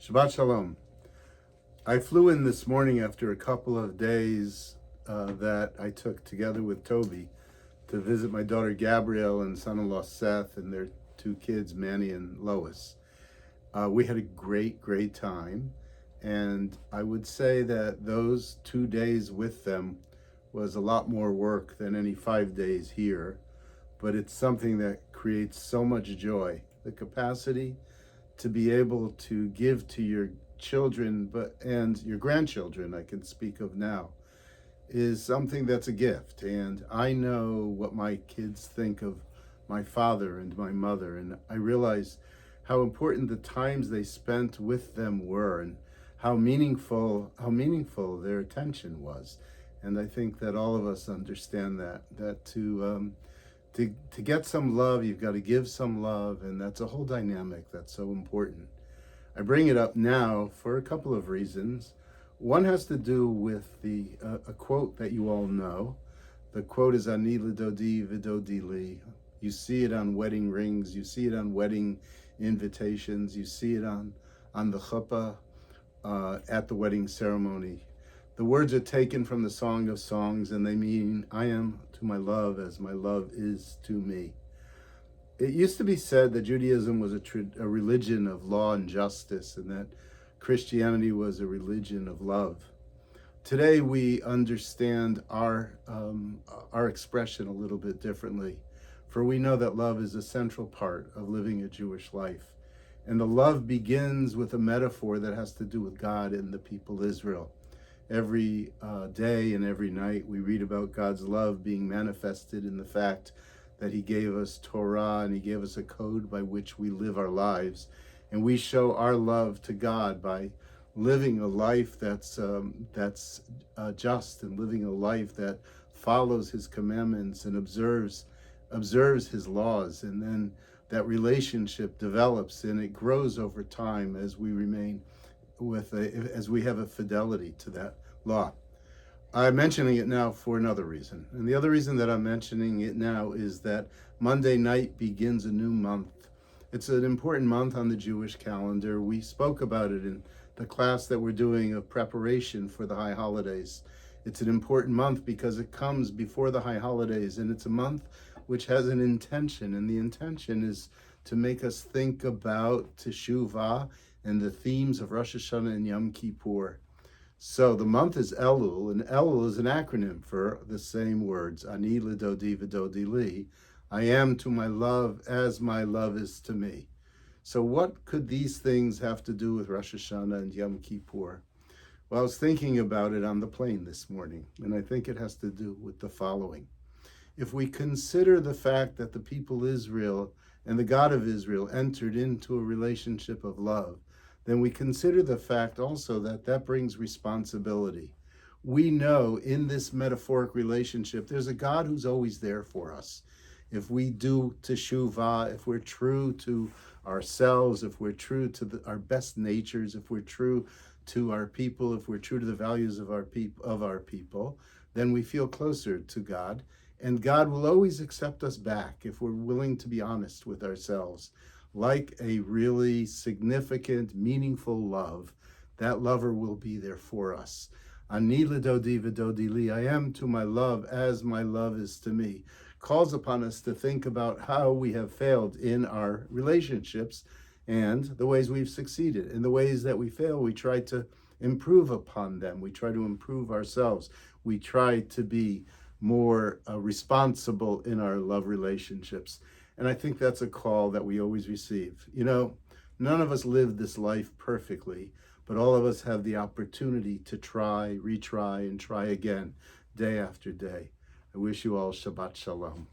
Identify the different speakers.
Speaker 1: Shabbat Shalom. I flew in this morning after a couple of days that I took together with Toby to visit my daughter Gabrielle and son-in-law Seth and their two kids, Manny and Lois. We had a great time, and I would say that those 2 days with them was a lot more work than any 5 days here, but it's something that creates so much joy. The capacity to be able to give to your children and your grandchildren, I can speak of now, is something that's a gift. And I know what my kids think of my father and my mother, and I realize how important the times they spent with them were, and how meaningful their attention was. And I think that all of us understand that to get some love, you've got to give some love, and that's a whole dynamic that's so important. I bring it up now for a couple of reasons. One has to do with a quote that you all know. The quote is Ani lidodi vidodi li. You see it on wedding rings, you see it on wedding invitations, you see it on the chuppah at the wedding ceremony. The words are taken from the Song of Songs, and they mean, I am to my love as my love is to me. It used to be said that Judaism was a religion of law and justice, and that Christianity was a religion of love. Today we understand our expression a little bit differently, for we know that love is a central part of living a Jewish life. And the love begins with a metaphor that has to do with God and the people Israel. Every day and every night we read about God's love being manifested in the fact that he gave us Torah and he gave us a code by which we live our lives. And we show our love to God by living a life that's just, and living a life that follows his commandments and observes his laws. And then that relationship develops and it grows over time as we remain as we have a fidelity to that law. I'm mentioning it now for another reason. And the other reason that I'm mentioning it now is that Monday night begins a new month. It's an important month on the Jewish calendar. We spoke about it in the class that we're doing of preparation for the high holidays. It's an important month because it comes before the high holidays, and it's a month which has an intention, and the intention is to make us think about Teshuvah and the themes of Rosh Hashanah and Yom Kippur. So the month is Elul, and Elul is an acronym for the same words, Ani lidodi vidodi li. I am to my love as my love is to me. So what could these things have to do with Rosh Hashanah and Yom Kippur? Well, I was thinking about it on the plane this morning, and I think it has to do with the following. If we consider the fact that the people Israel and the God of Israel entered into a relationship of love, then we consider the fact also that brings responsibility. We know in this metaphoric relationship, there's a God who's always there for us. If we do teshuvah, if we're true to ourselves, if we're true to our best natures, if we're true to our people, if we're true to the values of our people, then we feel closer to God. And God will always accept us back if we're willing to be honest with ourselves. Like a really significant, meaningful love, that lover will be there for us. Ani lidodi vidodi li, I am to my love as my love is to me, calls upon us to think about how we have failed in our relationships and the ways we've succeeded. In the ways that we fail, we try to improve upon them. We try to improve ourselves. We try to be more responsible in our love relationships. And I think that's a call that we always receive. You know, none of us live this life perfectly, but all of us have the opportunity to try, retry, and try again, day after day. I wish you all Shabbat Shalom.